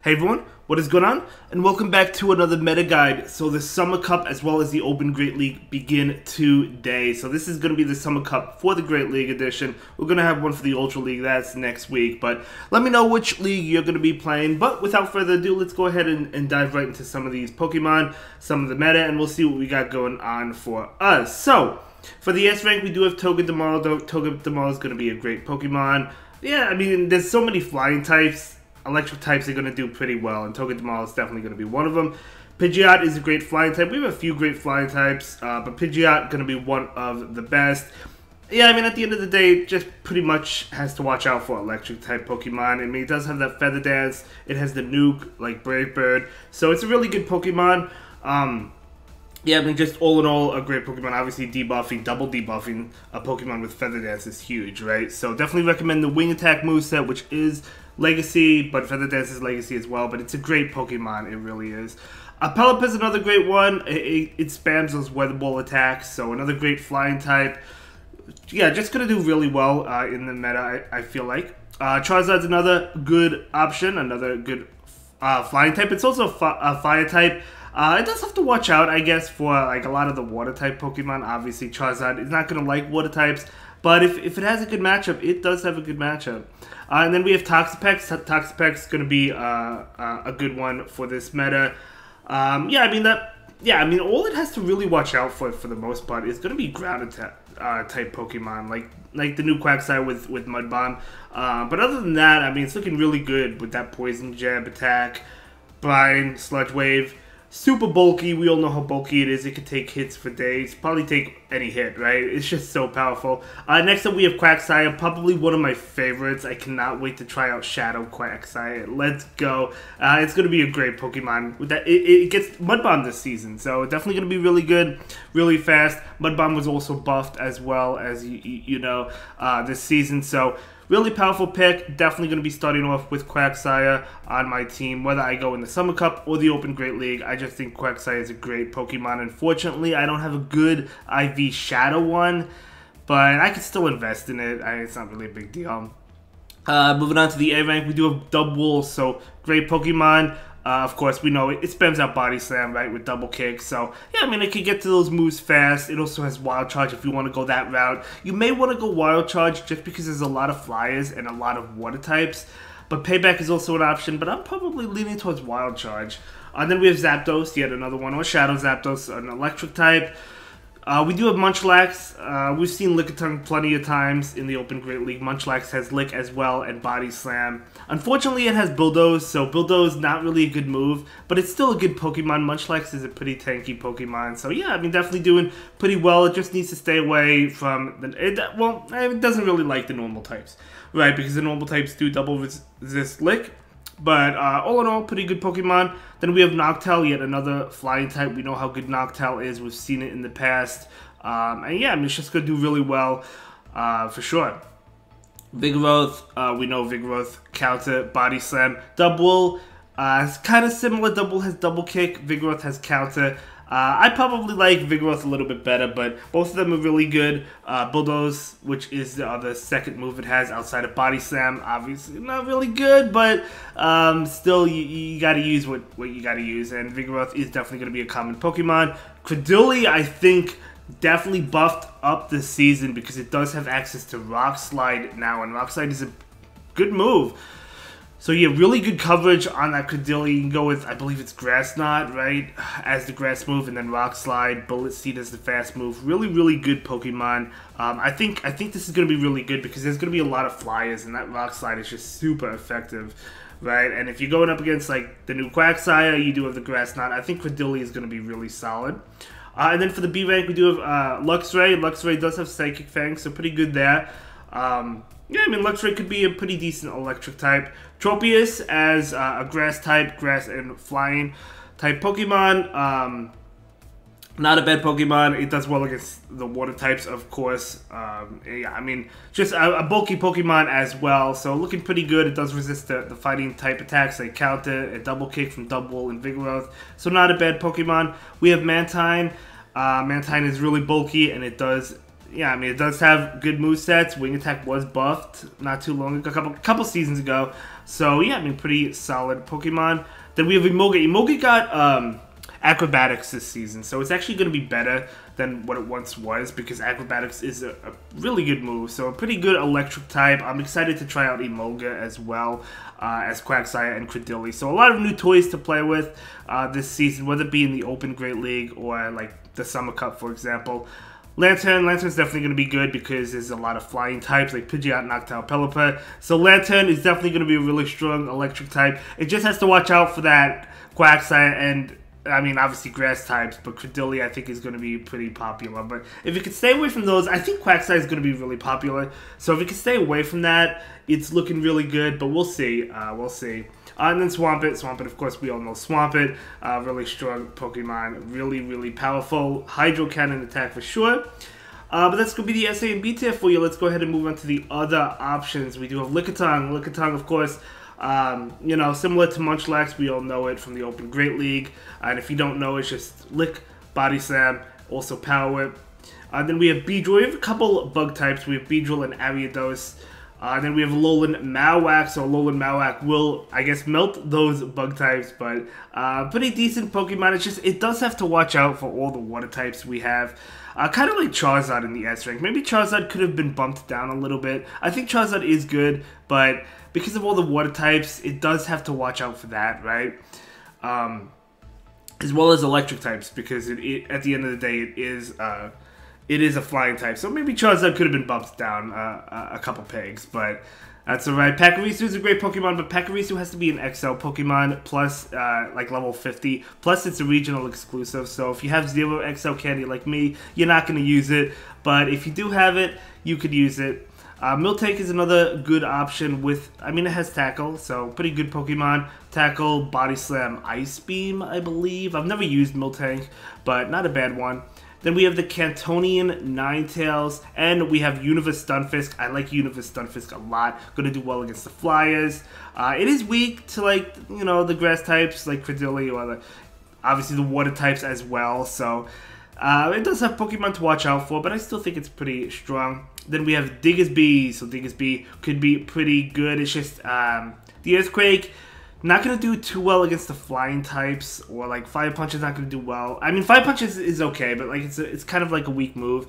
Hey everyone, what is going on? And welcome back to another meta guide. So the Summer Cup as well as the Open Great League begin today. So this is going to be the Summer Cup for the Great League edition. We're going to have one for the Ultra League, that's next week. But let me know which league you're going to be playing. But without further ado, let's go ahead and dive right into some of these Pokemon, some of the meta, and we'll see what we got going on for us. So, for the S rank, we do have Togedemaru. Togedemaru is going to be a great Pokemon. Yeah, I mean, there's so many flying types. Electric types are going to do pretty well, and Togedemaru is definitely going to be one of them. Pidgeot is a great flying type. We have a few great flying types, but Pidgeot going to be one of the best. Yeah, I mean, at the end of the day, just pretty much has to watch out for electric type Pokemon. I mean, it does have that Feather Dance. It has the Nuke, like Brave Bird. So it's a really good Pokemon. Yeah, I mean, just all in all, a great Pokemon. Obviously, double debuffing a Pokemon with Feather Dance is huge, right? So definitely recommend the Wing Attack moveset, which is Legacy, but Feather Dance is Legacy as well. But it's a great Pokemon, it really is. Pelipper is another great one. It spams those Weather Ball attacks, so another great flying type. Yeah, just going to do really well in the meta, I feel like. Charizard's another good option, another good flying type. It's also a fire type. It does have to watch out, I guess, for like a lot of the water type Pokemon. Obviously, Charizard is not going to like water types, but if it has a good matchup, it does have a good matchup. And then we have Toxapex. Toxapex is going to be a good one for this meta. Yeah, I mean all it has to really watch out for the most part is going to be ground type Pokemon, like the new Quagsire with Mud Bomb. But other than that, I mean, it's looking really good with that Poison Jab attack, Brine, Sludge Wave. Super bulky. We all know how bulky it is. It could take hits for days. Probably take any hit, right? It's just so powerful. Next up, we have Quagsire. Probably one of my favorites. I cannot wait to try out Shadow Quagsire. Let's go. It's going to be a great Pokemon. With that, it gets Mud Bomb this season, so definitely going to be really good, really fast. Mud Bomb was also buffed as well as, you know, this season, so really powerful pick. Definitely going to be starting off with Quagsire on my team, whether I go in the Summer Cup or the Open Great League. I just think Quagsire is a great Pokemon. Unfortunately, I don't have a good IV Shadow one, but I can still invest in it. It's not really a big deal. Moving on to the A rank, we do have Dubwool, so great Pokemon. Of course, we know it spams out Body Slam, right, with double kick. So, yeah, I mean, it can get to those moves fast. It also has Wild Charge if you want to go that route. You may want to go Wild Charge just because there's a lot of flyers and a lot of water types. But Payback is also an option, but I'm probably leaning towards Wild Charge. And then we have Zapdos, yet another one, or Shadow Zapdos, an electric type. We do have Munchlax. We've seen Lickitung plenty of times in the Open Great League. Munchlax has Lick as well and Body Slam. Unfortunately, it has Bulldoze, so Bulldoze not really a good move, but it's still a good Pokemon. Munchlax is a pretty tanky Pokemon, so yeah, I mean, definitely doing pretty well. It just needs to stay away from it doesn't really like the normal types, right? Because the normal types do double resist Lick. But all in all, pretty good Pokemon. Then we have Noctowl, yet another flying type. We know how good Noctowl is. We've seen it in the past. And yeah, I mean, it's just going to do really well for sure. Vigoroth, we know Vigoroth, counter, Body Slam. Dubwool, it's kind of similar. Dubwool has double kick. Vigoroth has counter. I probably like Vigoroth a little bit better, but both of them are really good. Bulldoze, which is the other second move it has outside of Body Slam, obviously not really good, but still you got to use what you got to use, and Vigoroth is definitely going to be a common Pokemon. Credulli, I think, definitely buffed up this season because it does have access to Rock Slide now, and Rock Slide is a good move. So yeah, really good coverage on that Credulli. You can go with, I believe it's Grass Knot, right, as the grass move, and then Rock Slide, Bullet Seed as the fast move. Really, really good Pokemon. I think this is going to be really good because there's going to be a lot of flyers, and that Rock Slide is just super effective, right? And if you're going up against like the new Quagsire, you do have the Grass Knot. I think Credulli is going to be really solid. And then for the B rank, we do have Luxray. Luxray does have Psychic Fang, so pretty good there. Yeah, I mean, Luxray could be a pretty decent electric type. Tropius as a grass type, grass and flying type Pokemon. Not a bad Pokemon. It does well against the water types, of course. Yeah, I mean, just a bulky Pokemon as well. So looking pretty good. It does resist the fighting type attacks like counter, a double kick from Dubwool and Vigoroth. So not a bad Pokemon. We have Mantine. Mantine is really bulky, and it does yeah, I mean, it does have good movesets. Wing attack was buffed not too long ago, a couple seasons ago. So yeah, I mean, pretty solid Pokemon. Then we have Emolga. Emolga got acrobatics this season, so it's actually going to be better than what it once was because acrobatics is a really good move. So a pretty good electric type. I'm excited to try out Emolga as well as Quagsire and Credilli. So a lot of new toys to play with this season, whether it be in the Open Great League or like the Summer Cup, for example. Lantern's definitely going to be good because there's a lot of flying types like Pidgeot, Noctowl, Pelipper. So Lantern is definitely going to be a really strong electric type. It just has to watch out for that Quagsire and, I mean, obviously grass types, but Credilli I think is going to be pretty popular. But if you can stay away from those, I think Quagsire is going to be really popular. So if you can stay away from that, it's looking really good, but we'll see. We'll see. And then Swampert. Swampert, of course, we all know Swampert. Really strong Pokemon. Really, really powerful. Hydro Cannon attack for sure. But that's going to be the SA and B tier for you. Let's go ahead and move on to the other options. We do have Lickitung. Lickitung, of course, you know, similar to Munchlax. We all know it from the Open Great League. And if you don't know, it's just Lick, Body Slam, also Power Whip. Then we have Beedrill. We have a couple bug types. We have Beedrill and Ariados. Then we have Alolan Marowak, so Alolan Marowak will, I guess, melt those bug types, but pretty decent Pokemon. It's just, it does have to watch out for all the water types we have. Kind of like Charizard in the S rank. Maybe Charizard could have been bumped down a little bit. I think Charizard is good, but because of all the water types, it does have to watch out for that, right? As well as electric types, because at the end of the day, it is a flying type, so maybe Charizard could have been bumped down a couple pegs, but that's alright. Pachirisu is a great Pokemon, but Pachirisu has to be an XL Pokemon, plus like level 50, plus it's a regional exclusive, so if you have 0 XL candy like me, you're not going to use it, but if you do have it, you could use it. Miltank is another good option with, I mean, it has Tackle, so pretty good Pokemon. Tackle, Body Slam, Ice Beam, I believe. I've never used Miltank, but not a bad one. Then we have the Cantonian Ninetales, and we have Universe Stunfisk. I like Universe Stunfisk a lot. Going to do well against the Flyers. It is weak to, like, you know, the grass types like Credilli or obviously the water types as well. So it does have Pokemon to watch out for, but I still think it's pretty strong. Then we have Diggersby. So Diggersby could be pretty good. It's just the Earthquake. Not going to do too well against the flying types, or like Fire Punch is not going to do well. I mean, Fire Punch is okay, but like it's kind of like a weak move.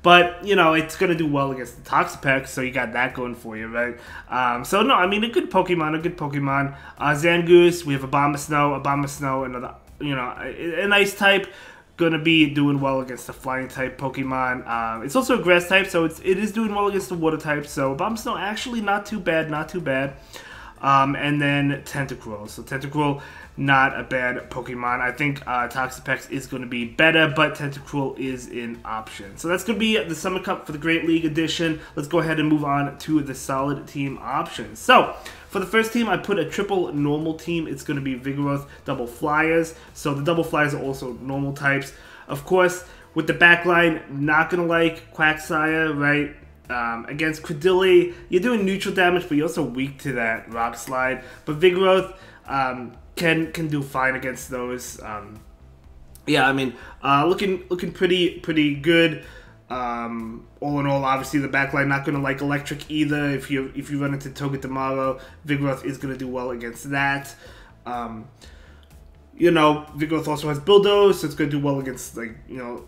But, you know, it's going to do well against the Toxapex, so you got that going for you, right? So, no, I mean, a good Pokemon. Zangoose, we have Abomasnow, another, you know, an Ice type. Going to be doing well against the flying type Pokemon. It's also a grass type, so it is doing well against the water type. So, Abomasnow actually not too bad, and then Tentacruel. So Tentacruel, not a bad Pokemon. I think Toxapex is going to be better, but Tentacruel is an option. So that's going to be the Summer Cup for the Great League Edition. Let's go ahead and move on to the solid team options. So for the first team, I put a triple normal team. It's going to be Vigoroth, double Flyers. So the double Flyers are also normal types. Of course, with the backline, not going to like Quagsire, right? Against Credilli, you're doing neutral damage, but you're also weak to that Rock Slide. But Vigoroth can do fine against those. Yeah, I mean, looking pretty good. All in all, obviously the backline not going to like Electric either. If you run into Togedemaru, Vigoroth is going to do well against that. You know, Vigoroth also has Bulldoze, so it's going to do well against, like, you know,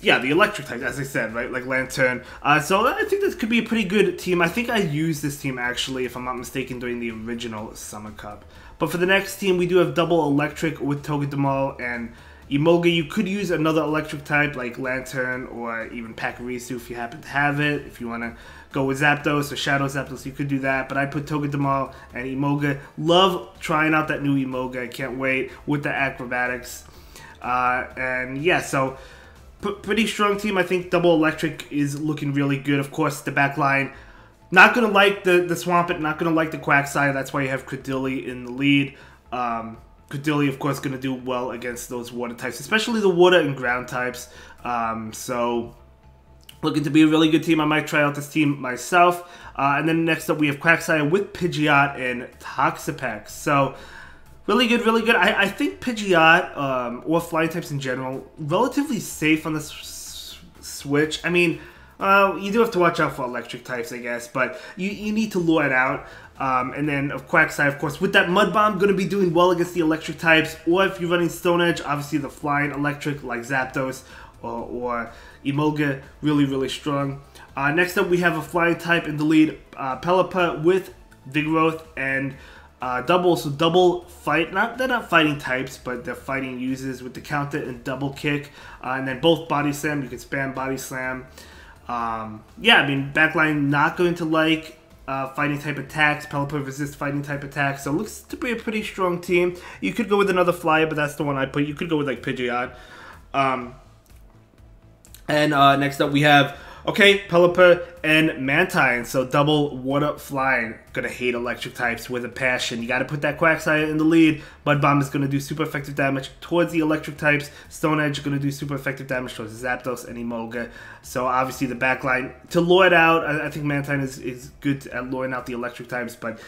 yeah, the electric type, as I said, right? Like Lantern. So I think this could be a pretty good team. I think I used this team, actually, if I'm not mistaken, during the original Summer Cup. But for the next team, we do have double electric with Togedemaru and Emolga. You could use another electric type like Lantern or even Pachirisu if you happen to have it. If you want to go with Zapdos or Shadow Zapdos, you could do that. But I put Togedemaru and Emolga. Love trying out that new Emolga. I can't wait with the acrobatics. And yeah, so pretty strong team. I think double electric is looking really good. Of course, the back line, not going to like the Swampert, not going to like the Quagsire. That's why you have Credilli in the lead. Credilli, of course, going to do well against those water types, especially the water and ground types. So, looking to be a really good team. I might try out this team myself. And then next up, we have Quagsire with Pidgeot and Toxapex. So, really good, really good. I think Pidgeot, or flying types in general, relatively safe on the Switch. I mean, You do have to watch out for electric types, I guess, but you need to lure it out. And then of Quagsire, of course, with that Mud Bomb, going to be doing well against the electric types. Or if you're running Stone Edge, obviously the flying electric like Zapdos or Emolga, really, really strong. Next up, we have a flying type in the lead, Pelipper with Vigoroth and double. So double fight, they're not fighting types, but they're fighting uses with the counter and double kick. And then both body slam, you can spam body slam. Yeah, I mean, backline not going to like fighting type attacks. Pelipper resists fighting type attacks, so it looks to be a pretty strong team. You could go with another flyer, but that's the one I put. You could go with like Pidgeot. Next up we have, okay, Pelipper and Mantine, so double water flying. Gonna hate electric types with a passion. You gotta put that Quagsire in the lead. Mud Bomb is gonna do super effective damage towards the electric types. Stone Edge is gonna do super effective damage towards Zapdos and Emolga. So obviously the backline, to lure it out, I think Mantine is good at luring out the electric types, but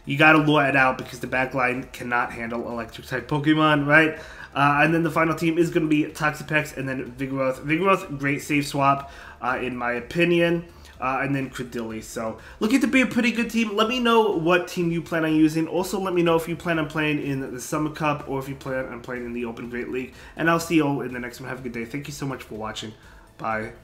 you gotta lure it out because the backline cannot handle electric type Pokemon, right? And then the final team is going to be Toxapex and then Vigoroth. Vigoroth, great save swap, in my opinion. And then Credilli. So, looking to be a pretty good team. Let me know what team you plan on using. Also, let me know if you plan on playing in the Summer Cup or if you plan on playing in the Open Great League. And I'll see you all in the next one. Have a good day. Thank you so much for watching. Bye.